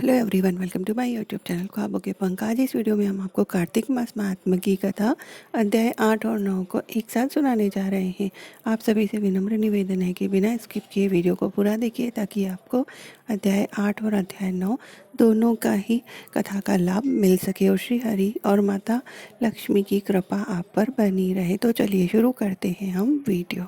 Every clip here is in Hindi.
Hello everyone, welcome to my YouTube channel ख्वाबों के पंख। आज इस वीडियो में हम आपको कार्तिक मास महात्म्य की कथा अध्याय 8 और 9 को एक साथ सुनाने जा रहे हैं। आप सभी से विनम्र निवेदन है कि बिना स्किप किए वीडियो को पूरा देखिए ताकि आपको अध्याय 8 और अध्याय 9 दोनों का ही कथा का लाभ मिल सके और श्री हरि और माता लक्ष्मी की कृपा आप पर बनी रहे। तो चलिए शुरू करते हैं हम video.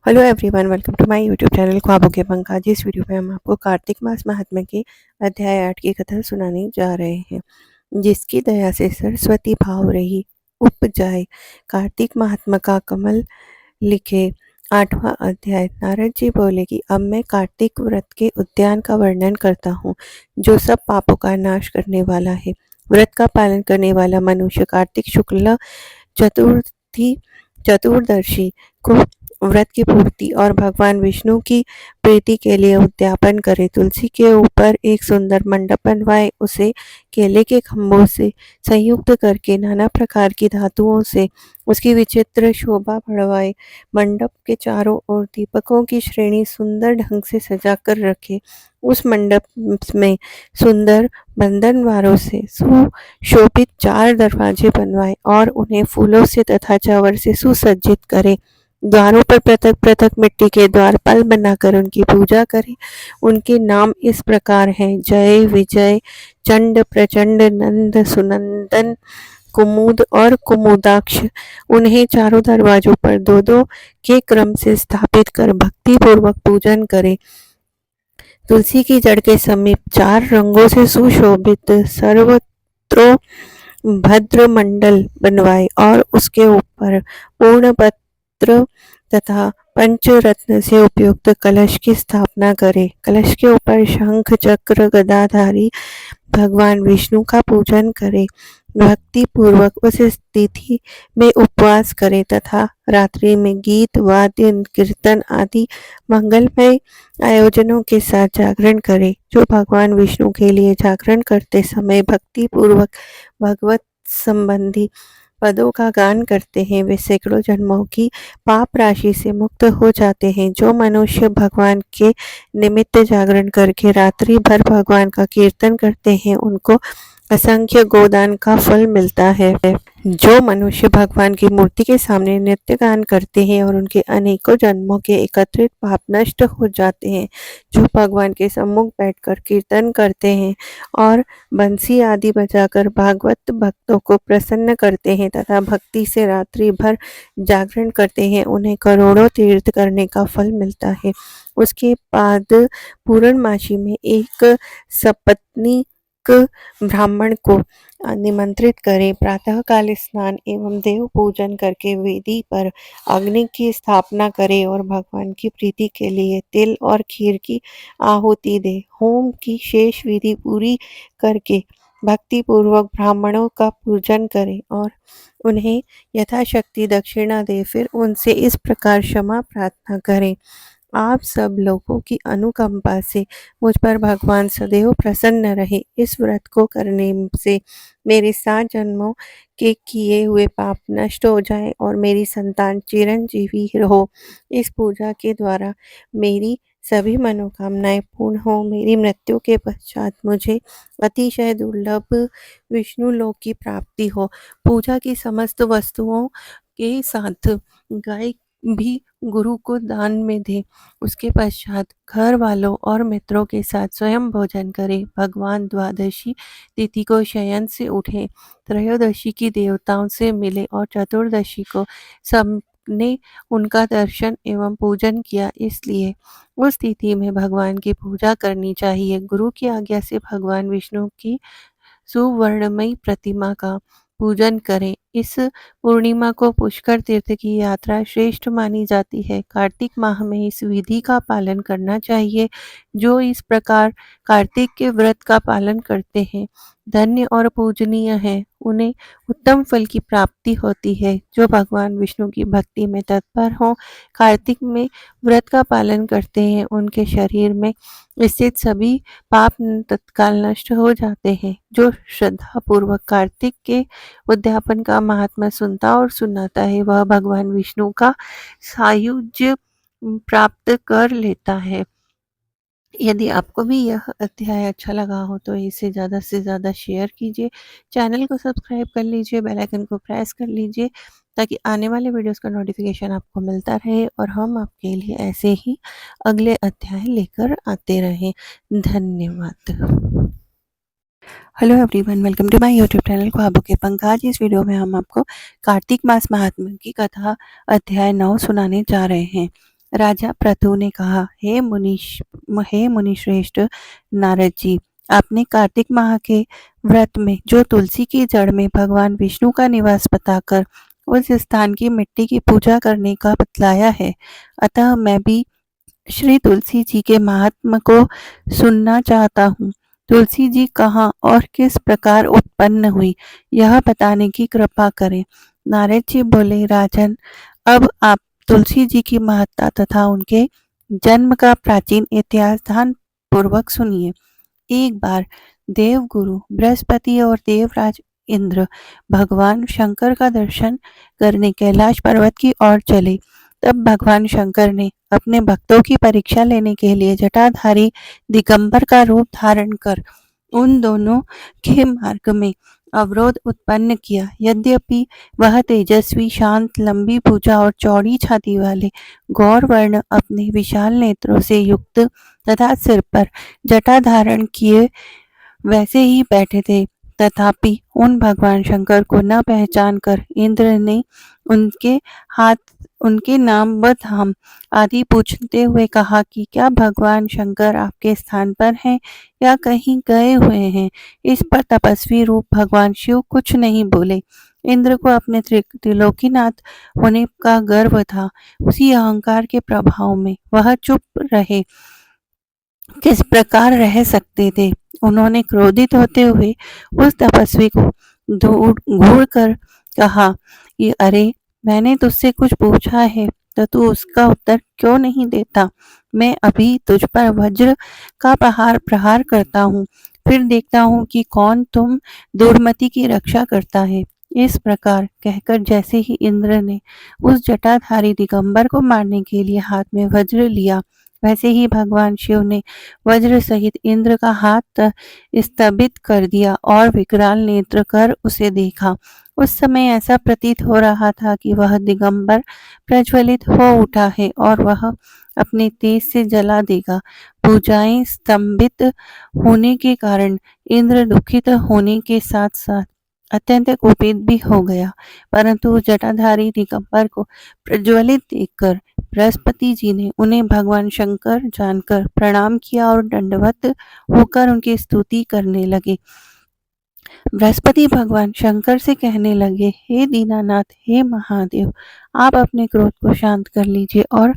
Hello everyone, welcome to my YouTube channel ख्वाबों के पंख। आज इस वीडियो में हम आपको कार्तिक मास महात्म्य के अध्याय 8 की कथा सुनाने जा रहे हैं। जिसकी दया से सरस्वती भाव रही उपजाए। कार्तिक महात्म्य का कमल लिखे 8वां अध्याय। नारद जी बोले कि अब मैं कार्तिक व्रत के उद्यान का वर्णन करता हूँ, जो सब पापों का नाश करने वाला है। व्रत का पालन करने वाला मनुष्य कार्तिक शुक्ल चतुर्थी चतुर्दशी को व्रत की पूर्ति और भगवान विष्णु की प्रीति के लिए उद्यापन करे। तुलसी के ऊपर एक सुंदर मंडप बनवाए, उसे केले के खम्भों से संयुक्त करके नाना प्रकार की धातुओं से उसकी विचित्र शोभा बढ़वाए। मंडप के चारों ओर दीपकों की श्रेणी सुंदर ढंग से सजाकर रखे। उस मंडप में सुंदर बंधनवारों से सुशोभित 4 दरवाजे बनवाए और उन्हें फूलों से तथा चावर से सुसज्जित करे। द्वारों पर पृथक पृथक मिट्टी के द्वारपाल बनाकर उनकी पूजा करें। उनके नाम इस प्रकार हैं: जय, विजय, चंड, प्रचंड, नंद, सुनंदन, कुमुद और कुमुदाक्ष। उन्हें चारों दरवाजों पर 2-2 के क्रम से स्थापित कर भक्ति पूर्वक पूजन करें। तुलसी की जड़ के समीप 4 रंगों से सुशोभित सर्वत्रो भद्र मंडल बनवाए और उसके ऊपर पूर्ण पत्र तथा पंचरत्न से उपयुक्त कलश की स्थापना करे। कलश के ऊपर शंख, चक्र, गदाधारी भगवान विष्णु का पूजन करे। भक्ति पूर्वक उस तिथि में उपवास करे तथा रात्रि में गीत, वाद्य, कीर्तन आदि मंगलमय आयोजनों के साथ जागरण करे। जो भगवान विष्णु के लिए जागरण करते समय भक्ति पूर्वक भगवत संबंधी पदों का गान करते हैं, वे सैकड़ों जन्मों की पाप राशि से मुक्त हो जाते हैं। जो मनुष्य भगवान के निमित्त जागरण करके रात्रि भर भगवान का कीर्तन करते हैं, उनको असंख्य गोदान का फल मिलता है। जो मनुष्य भगवान की मूर्ति के सामने नृत्य गान करते हैं और उनके अनेकों जन्मों के एकत्रित पाप नष्ट हो जाते हैं। जो भगवान के सम्मुख बैठकर कीर्तन करते हैं और बंसी आदि बजाकर भागवत भक्तों को प्रसन्न करते हैं तथा भक्ति से रात्रि भर जागरण करते हैं, उन्हें करोड़ों तीर्थ करने का फल मिलता है। उसके बाद पूर्णमासी में एक सपत्नीक ब्राह्मण को निमंत्रित करें। प्रातःकाल स्नान एवं देव पूजन करके वेदी पर अग्नि की स्थापना करे और भगवान की प्रीति के लिए तिल और खीर की आहुति दे। होम की शेष विधि पूरी करके भक्ति पूर्वक ब्राह्मणों का पूजन करें और उन्हें यथाशक्ति दक्षिणा दे। फिर उनसे इस प्रकार क्षमा प्रार्थना करें: आप सब लोगों की अनुकंपा से मुझ पर भगवान सदैव प्रसन्न रहे। इस व्रत को करने से मेरे 7 जन्मों के किए हुए पाप नष्ट हो जाएं और मेरी संतान चिरंजीवी हो। इस पूजा के द्वारा मेरी सभी मनोकामनाएं पूर्ण हो। मेरी मृत्यु के पश्चात मुझे अतिशय दुर्लभ विष्णु लोक की प्राप्ति हो। पूजा की समस्त वस्तुओं के साथ गाय भी गुरु को दान में दे। उसके पश्चात घर वालों और मित्रों के साथ स्वयं भोजन करे। भगवान द्वादशी तिथि को शयन से उठे, त्रयोदशी की देवताओं से मिले और चतुर्दशी को सबने उनका दर्शन एवं पूजन किया, इसलिए उस तिथि में भगवान की पूजा करनी चाहिए। गुरु की आज्ञा से भगवान विष्णु की सुवर्णमयी प्रतिमा का पूजन करें। इस पूर्णिमा को पुष्कर तीर्थ की यात्रा श्रेष्ठ मानी जाती है। कार्तिक माह में इस विधि का पालन करना चाहिए। जो इस प्रकार कार्तिक के व्रत का पालन करते हैं, धन्य और पूजनीय है। उन्हें उत्तम फल की प्राप्ति होती है। जो भगवान विष्णु की भक्ति में तत्पर हों, कार्तिक में व्रत का पालन करते हैं, उनके शरीर में स्थित सभी पाप तत्काल नष्ट हो जाते हैं। जो श्रद्धा पूर्वक कार्तिक के उद्यापन का महात्मा सुनता और सुनाता है, वह भगवान विष्णु का सायुज्य प्राप्त कर लेता है। यदि आपको भी यह अध्याय अच्छा लगा हो तो इसे ज़्यादा से ज़्यादा शेयर कीजिए, चैनल को सब्सक्राइब कर लीजिए, बेल आइकन को प्रेस कर लीजिए ताकि आने वाले वीडियोज़ का नोटिफ़िकेशन आपको मिलता रहे और हम आपके लिए ऐसे ही अगले अध्याय लेकर आते रहें। धन्यवाद। Hello everyone, welcome to my YouTube channel ख्वाबों के पंख। आज इस वीडियो में हम आपको कार्तिक मास महात्म्य की कथा अध्याय 9 सुनाने जा रहे हैं। राजा पृथु ने कहा, हे मुनि श्रेष्ठ नारद जी, आपने कार्तिक माह के व्रत में जो तुलसी की जड़ में भगवान विष्णु का निवास बताकर उस स्थान की मिट्टी की पूजा करने का बतलाया है, अतः मैं भी श्री तुलसी जी के महात्म को सुनना चाहता हूँ। तुलसी जी कहाँ और किस प्रकार उत्पन्न हुई, यह बताने की कृपा करें। नारद जी बोले, राजन, अब आप तुलसी जी की महत्ता तथा उनके जन्म का प्राचीन इतिहास ध्यान पूर्वक सुनिए। एक बार देवगुरु बृहस्पति और देवराज इंद्र भगवान शंकर का दर्शन करने कैलाश पर्वत की ओर चले। तब भगवान शंकर ने अपने भक्तों की परीक्षा लेने के लिए जटाधारी दिगंबर का रूप धारण कर उन दोनों के मार्ग में अवरोध उत्पन्न किया। यद्यपि वह तेजस्वी, शांत, लंबी भुजा और चौड़ी छाती वाले गौर वर्ण अपने विशाल नेत्रों से युक्त तथा सिर पर जटा धारण किए वैसे ही बैठे थे, तथापि उन भगवान शंकर को न पहचान कर इंद्र ने उनके हाथ उनके नाम व धाम आदि पूछते हुए कहा कि क्या भगवान शंकर आपके स्थान पर हैं या कहीं गए हुए हैं। इस पर तपस्वी रूप भगवान शिव कुछ नहीं बोले। इंद्र को अपने त्रिलोकीनाथ होने का गर्व था। उसी अहंकार के प्रभाव में वह चुप रहे। किस प्रकार रह सकते थे। उन्होंने क्रोधित होते हुए उस तपस्वी को घूर कर कहा कि अरे, मैंने तुझसे कुछ पूछा है तो तू उसका उत्तर क्यों नहीं देता। मैं अभी तुझ पर वज्र का प्रहार करता हूँ, फिर देखता हूँ कि कौन तुम दुर्मति की रक्षा करता है। इस प्रकार कहकर जैसे ही इंद्र ने उस जटाधारी दिगंबर को मारने के लिए हाथ में वज्र लिया, वैसे ही भगवान शिव ने वज्र सहित इंद्र का हाथ स्तंभित कर दिया और विकराल नेत्र कर उसे देखा। उस समय ऐसा प्रतीत हो रहा था कि वह दिगंबर प्रज्वलित हो उठा है और वह अपने तेज से जला देगा। भुजाएं स्तंभित होने के कारण इंद्र दुखित होने के साथ साथ अत्यंत कुपित भी हो गया, परंतु जटाधारी दिगंबर को प्रज्वलित देखकर बृहस्पति जी ने उन्हें भगवान शंकर जानकर प्रणाम किया और दंडवत होकर उनकी स्तुति करने लगे। बृहस्पति भगवान शंकर से कहने लगे, हे दीनानाथ, हे महादेव, आप अपने क्रोध को शांत कर लीजिए और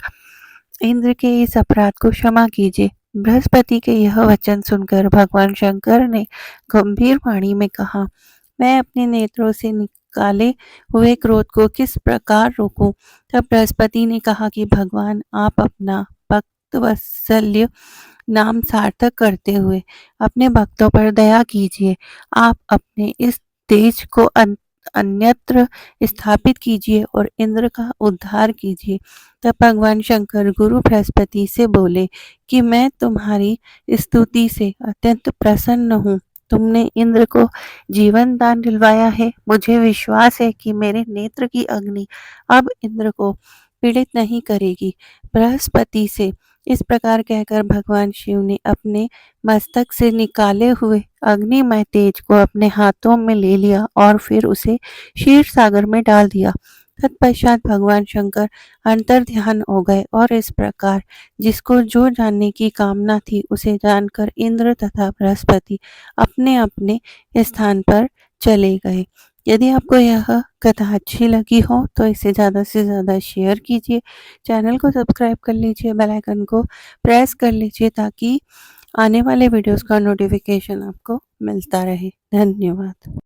इंद्र के इस अपराध को क्षमा कीजिए। बृहस्पति के यह वचन सुनकर भगवान शंकर ने गंभीर वाणी में कहा, मैं अपने नेत्रों से निकाले हुए क्रोध को किस प्रकार रोकूं। तब बृहस्पति ने कहा कि भगवान, आप अपना भक्त वत्सल्य नाम सार्थक करते हुए अपने भक्तों पर दया कीजिए। आप अपने इस तेज को अन्यत्र स्थापित कीजिए और इंद्र का उद्धार कीजिए। तब भगवान शंकर गुरु बृहस्पति से बोले कि मैं तुम्हारी स्तुति से अत्यंत प्रसन्न हूँ। तुमने इंद्र को जीवन दान दिलवाया है। मुझे विश्वास है कि मेरे नेत्र की अग्नि अब इंद्र को पीड़ित नहीं करेगी। बृहस्पति से इस प्रकार कहकर भगवान शिव ने अपने मस्तक से निकाले हुए अग्निमय तेज को अपने हाथों में ले लिया और फिर उसे क्षीर सागर में डाल दिया। तत्पश्चात भगवान शंकर अंतर ध्यान हो गए और इस प्रकार जिसको जो जानने की कामना थी उसे जानकर इंद्र तथा बृहस्पति अपने अपने स्थान पर चले गए। यदि आपको यह कथा अच्छी लगी हो तो इसे ज़्यादा से ज़्यादा शेयर कीजिए, चैनल को सब्सक्राइब कर लीजिए, बेल आइकन को प्रेस कर लीजिए ताकि आने वाले वीडियोस का नोटिफिकेशन आपको मिलता रहे। धन्यवाद।